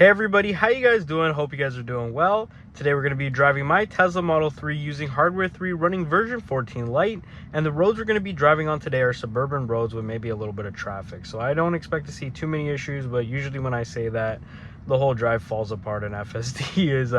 Hey everybody, how you guys doing? Hope you guys are doing well. Today we're going to be driving my Tesla Model 3 using hardware 3 running version 14 Lite, and the roads we're going to be driving on today are suburban roads with maybe a little bit of traffic. So I don't expect to see too many issues, but usually when I say that, the whole drive falls apart and FSD is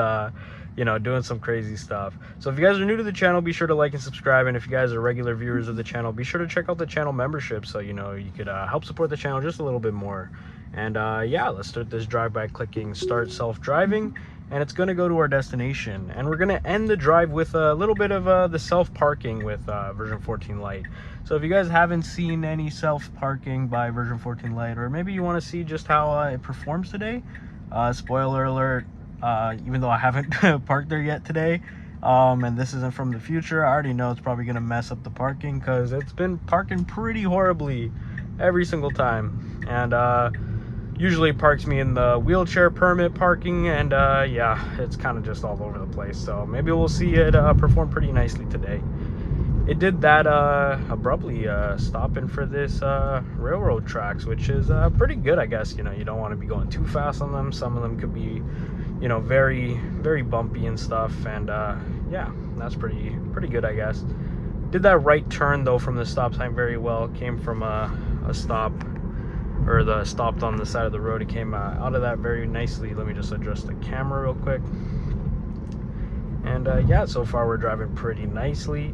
doing some crazy stuff. So if you guys are new to the channel, be sure to like and subscribe, and if you guys are regular viewers of the channel, be sure to check out the channel membership so you could help support the channel just a little bit more. And yeah, let's start this drive by clicking start self-driving, and it's going to go to our destination, and we're going to end the drive with a little bit of the self-parking with version 14 Lite. So if you guys haven't seen any self-parking by version 14 Lite, or maybe you want to see just how it performs today, spoiler alert, even though I haven't parked there yet today, and this isn't from the future, I already know it's probably going to mess up the parking because it's been parking pretty horribly every single time. And usually it parks me in the wheelchair permit parking, and yeah, it's kind of just all over the place. So maybe we'll see it perform pretty nicely today. It did that abruptly stopping for this railroad tracks, which is pretty good, I guess. You don't want to be going too fast on them. Some of them could be very, very bumpy and stuff, and yeah, that's pretty good, I guess. Did that right turn though from the stop sign very well. Came from a stop, or the stopped on the side of the road. It came out of that very nicely. Let me just adjust the camera real quick. And yeah, so far we're driving pretty nicely.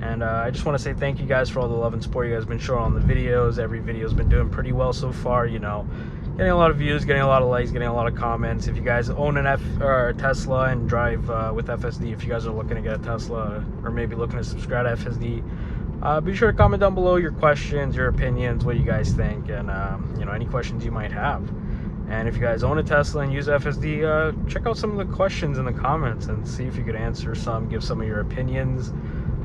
And I just want to say thank you guys for all the love and support you guys have been showing on the videos. Every video's been doing pretty well so far, getting a lot of views, getting a lot of likes, getting a lot of comments. If you guys own a Tesla and drive with FSD, if you guys are looking to get a Tesla or maybe looking to subscribe to FSD, be sure to comment down below your questions, your opinions, what you guys think, and any questions you might have. And if you guys own a Tesla and use FSD, check out some of the questions in the comments and see if you could answer some, give some of your opinions.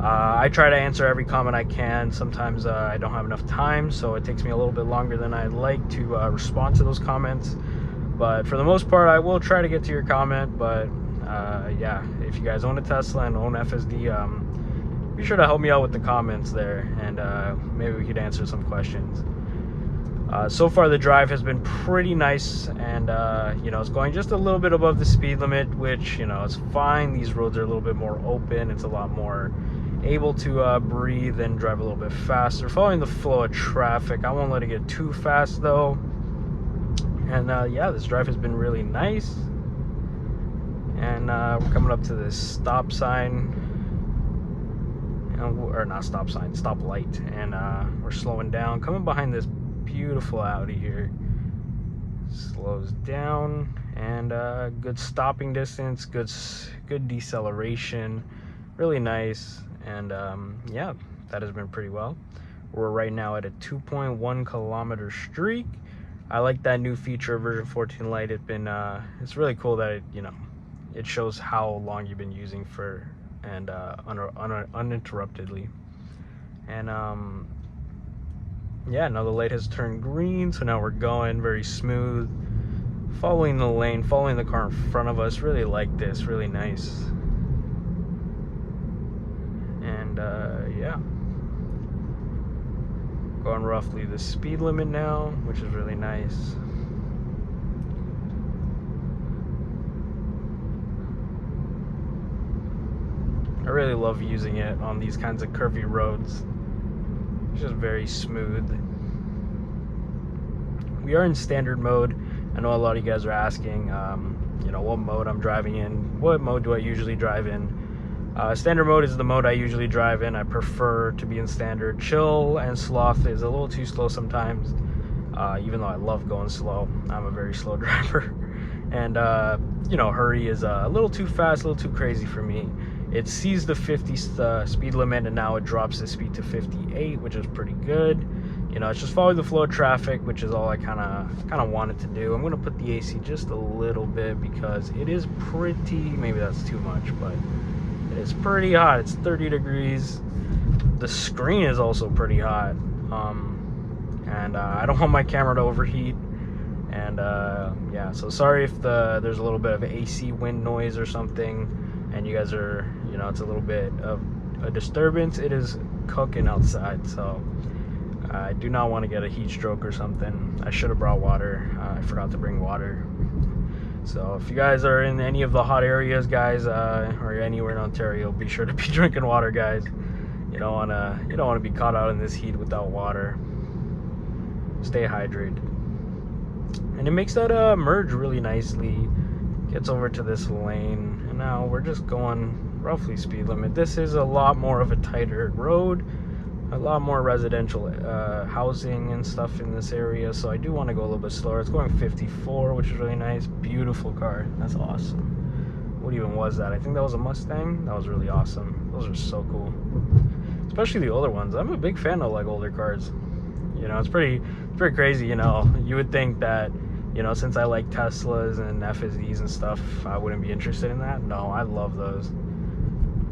I try to answer every comment I can. Sometimes I don't have enough time, so it takes me a little bit longer than I'd like to respond to those comments. But for the most part, I will try to get to your comment. But yeah, if you guys own a Tesla and own FSD, be sure to help me out with the comments there, and maybe we could answer some questions. So far the drive has been pretty nice, and it's going just a little bit above the speed limit, which it's fine. These roads are a little bit more open. It's a lot more able to breathe and drive a little bit faster, following the flow of traffic. I won't let it get too fast though. And yeah, this drive has been really nice. And we're coming up to this stop sign, or not stop sign, stop light, and we're slowing down, coming behind this beautiful Audi here. Slows down, and good stopping distance, good deceleration, really nice. And yeah, that has been pretty well. We're right now at a 2.1 kilometer streak. I like that new feature of version 14 Lite. It's really cool that it shows how long you've been using for, and uninterruptedly. And yeah, now the light has turned green, so now we're going very smooth, following the lane, following the car in front of us. Really like this, really nice. And yeah, going roughly the speed limit now, which is really nice. I really love using it on these kinds of curvy roads. It's just very smooth. We are in standard mode. I know a lot of you guys are asking, what mode I'm driving in. What mode do I usually drive in? Standard mode is the mode I usually drive in. I prefer to be in standard. Chill and sloth is a little too slow sometimes, even though I love going slow. I'm a very slow driver. And hurry is a little too fast, a little too crazy for me. It sees the 50 speed limit, and now it drops the speed to 58, which is pretty good. It's just following the flow of traffic, which is all I kind of wanted to do. I'm going to put the AC just a little bit because it is pretty, maybe that's too much, but it is pretty hot. It's 30 degrees. The screen is also pretty hot. And I don't want my camera to overheat. And yeah, so sorry if there's a little bit of AC wind noise or something, and you guys are, it's a little bit of a disturbance. It is cooking outside, so I do not want to get a heat stroke or something. I should have brought water. I forgot to bring water. So if you guys are in any of the hot areas, guys, or anywhere in Ontario, be sure to be drinking water, guys. You don't wanna be caught out in this heat without water. Stay hydrated. And it makes that merge really nicely. Gets over to this lane, and now we're just going roughly speed limit. This is a lot more of a tighter road, a lot more residential housing and stuff in this area, so I do want to go a little bit slower. It's going 54, which is really nice. Beautiful car. That's awesome. What even was that? I think that was a Mustang. That was really awesome. Those are so cool, especially the older ones. I'm a big fan of like older cars. You know, it's pretty crazy. You know, you would think that, you know, since I like Teslas and FSDs and stuff, I wouldn't be interested in that. No, I love those.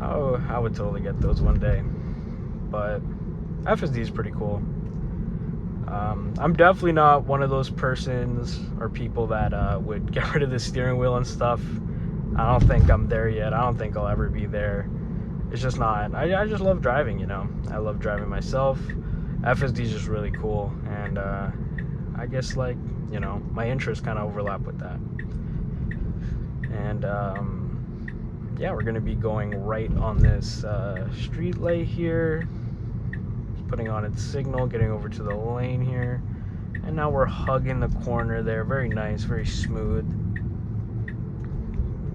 Oh, I would totally get those one day. But FSD is pretty cool. I'm definitely not one of those persons or people that would get rid of the steering wheel and stuff. I don't think I'm there yet. I don't think I'll ever be there. It's just not. I just love driving, you know. I love driving myself. FSD is just really cool, and I guess, like, you know, my interests kind of overlap with that. And yeah, we're gonna be going right on this street light here, putting on its signal, getting over to the lane here, and now we're hugging the corner there. Very nice, very smooth.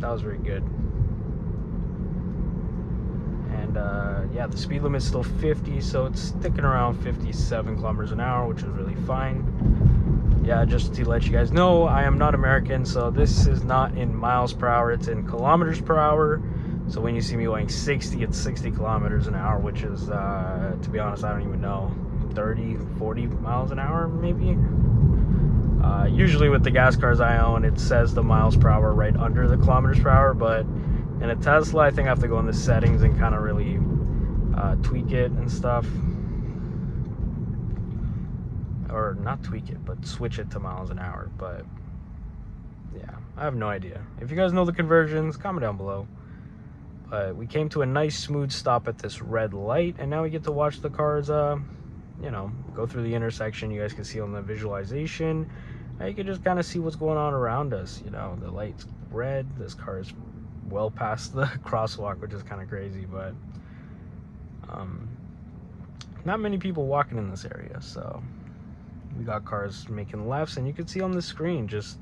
That was very good. And yeah, the speed limit is still 50, so it's sticking around 57 kilometers an hour, which is really fine. Yeah, just to let you guys know, I am not American, so this is not in miles per hour, it's in kilometers per hour. So when you see me going 60, it's 60 kilometers an hour, which is, to be honest, I don't even know, 30, 40 miles an hour, maybe? Usually with the gas cars I own, it says the miles per hour right under the kilometers per hour, but in a Tesla, I think I have to go in the settings and kind of really tweak it and stuff. Or not tweak it, but switch it to miles an hour. But yeah, I have no idea. If you guys know the conversions, comment down below. But we came to a nice smooth stop at this red light, and now we get to watch the cars you know, go through the intersection. You guys can see on the visualization, you can just kind of see what's going on around us. You know, the light's red, this car is well past the crosswalk, which is kind of crazy, but not many people walking in this area, so we got cars making lefts, and you can see on the screen, just,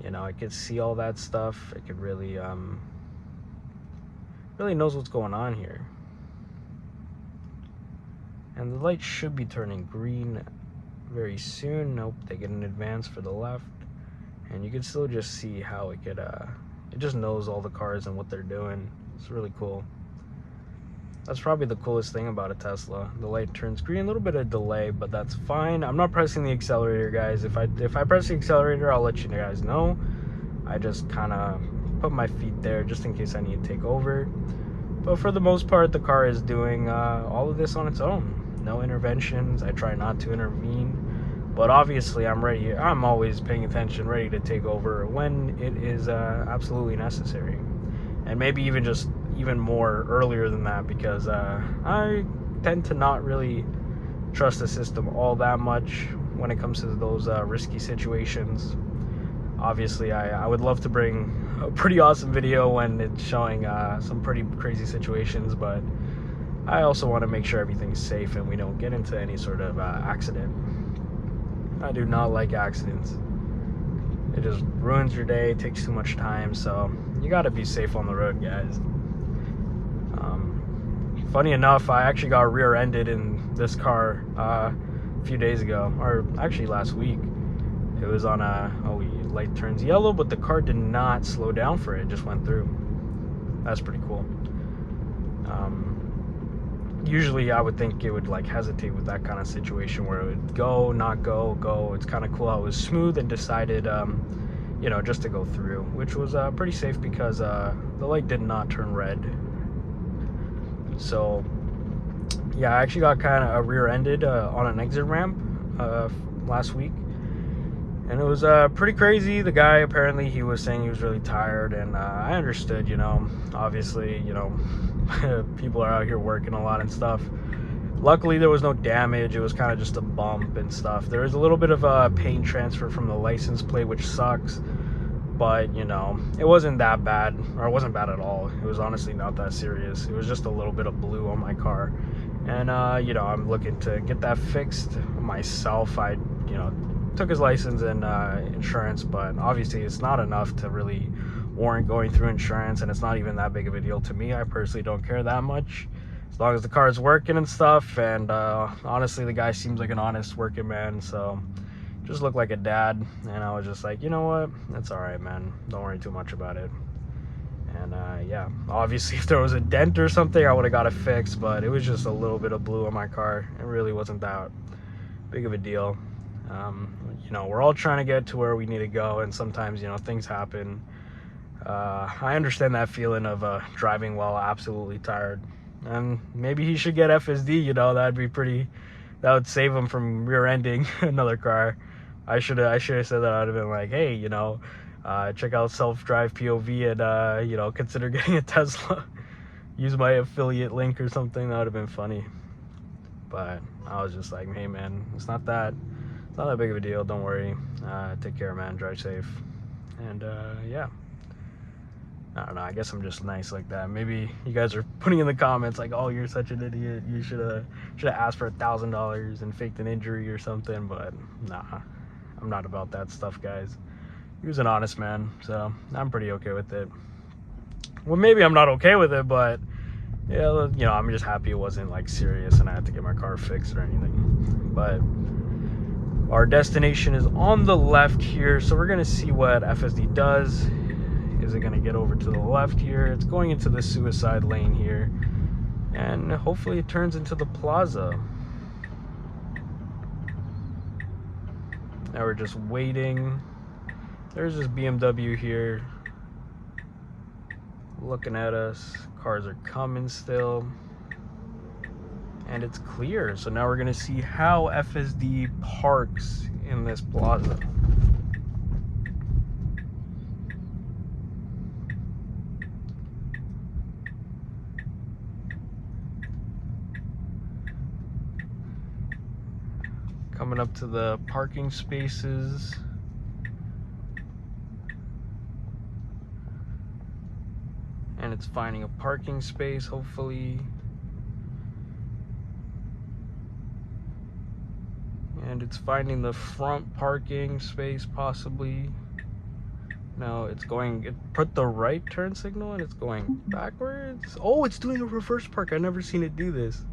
you know, I could see all that stuff. It could really really knows what's going on here. And the light should be turning green very soon. Nope, they get an advance for the left, and you can still just see how it could it just knows all the cars and what they're doing. It's really cool. That's probably the coolest thing about a Tesla. The light turns green, a little bit of delay, but that's fine. I'm not pressing the accelerator, guys. If I press the accelerator, I'll let you guys know. I just kind of put my feet there just in case I need to take over. But for the most part, the car is doing all of this on its own. No interventions. I try not to intervene. But obviously, I'm ready. I'm always paying attention, ready to take over when it is absolutely necessary. And maybe even more earlier than that, because I tend to not really trust the system all that much when it comes to those risky situations. Obviously, I would love to bring a pretty awesome video when it's showing some pretty crazy situations, but I also want to make sure everything's safe and we don't get into any sort of accident. I do not like accidents. It just ruins your day, takes too much time, so you got to be safe on the road, guys. Funny enough, I actually got rear-ended in this car a few days ago, or actually last week. It was on light turns yellow, but the car did not slow down for it. It just went through. That's pretty cool. Usually I would think it would like hesitate with that kind of situation where it would go, not go, go. It's kind of cool how it was smooth and decided, you know, just to go through, which was pretty safe because the light did not turn red. So yeah, I actually got kind of rear-ended on an exit ramp last week. And it was pretty crazy. The guy, apparently, he was saying he was really tired, and I understood, you know. Obviously, you know, people are out here working a lot and stuff. Luckily, there was no damage. It was kind of just a bump and stuff. There was a little bit of a paint transfer from the license plate, which sucks. but you know, it wasn't that bad, or it wasn't bad at all. It was honestly not that serious. It was just a little bit of blue on my car, and you know, I'm looking to get that fixed myself. I, you know, took his license and insurance, but obviously it's not enough to really warrant going through insurance, and it's not even that big of a deal to me. I personally don't care that much, as long as the car is working and stuff. And honestly, the guy seems like an honest working man, so just looked like a dad. And I was just like, you know what, that's all right, man, don't worry too much about it. And yeah, obviously if there was a dent or something, I would have got it fixed, but it was just a little bit of blue on my car. It really wasn't that big of a deal. You know, we're all trying to get to where we need to go, and sometimes, you know, things happen. I understand that feeling of driving while absolutely tired, and maybe he should get FSD. You know, that'd be pretty, that would save him from rear-ending another car. I should have said that. I'd have been like, hey, you know, check out self-drive POV, and you know, consider getting a Tesla. Use my affiliate link or something. That would have been funny. But I was just like, hey man, it's not that big of a deal, don't worry. Take care, man, drive safe. And yeah, I don't know, I guess I'm just nice like that. Maybe you guys are putting in the comments like, oh, you're such an idiot, you should have asked for $1,000 and faked an injury or something. But nah, I'm not about that stuff, guys. He was an honest man, so I'm pretty okay with it. Well, maybe I'm not okay with it, but yeah, you know, I'm just happy it wasn't like serious and I had to get my car fixed or anything. But our destination is on the left here, so we're gonna see what FSD does. Is it gonna get over to the left here? It's going into the suicide lane here, and hopefully it turns into the plaza. Now we're just waiting. There's this BMW here looking at us. Cars are coming still, and it's clear. So now we're gonna see how FSD parks in this plaza. Coming up to the parking spaces. And it's finding a parking space, hopefully. And it's finding the front parking space, possibly. No, it's going, it put the right turn signal and it's going backwards. Oh, it's doing a reverse park. I've never seen it do this.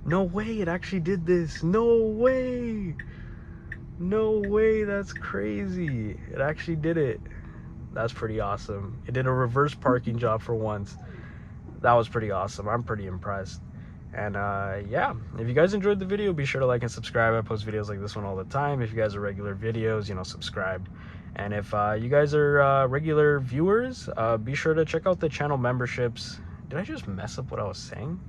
No way, it actually did this. No way. No way, that's crazy. It actually did it. That's pretty awesome. It did a reverse parking job for once. That was pretty awesome. I'm pretty impressed. And yeah, if you guys enjoyed the video, be sure to like and subscribe. I post videos like this one all the time. If you guys are regular videos, you know, subscribe. And if you guys are regular viewers, be sure to check out the channel memberships. Did I just mess up what I was saying?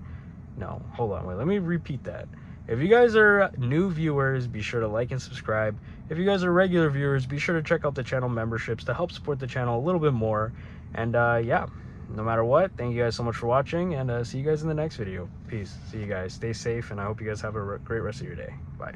No, hold on, wait, let me repeat that. If you guys are new viewers, be sure to like and subscribe. If you guys are regular viewers, be sure to check out the channel memberships to help support the channel a little bit more. And yeah, no matter what, thank you guys so much for watching, and see you guys in the next video. Peace. See you guys. Stay safe, and I hope you guys have a great rest of your day. Bye.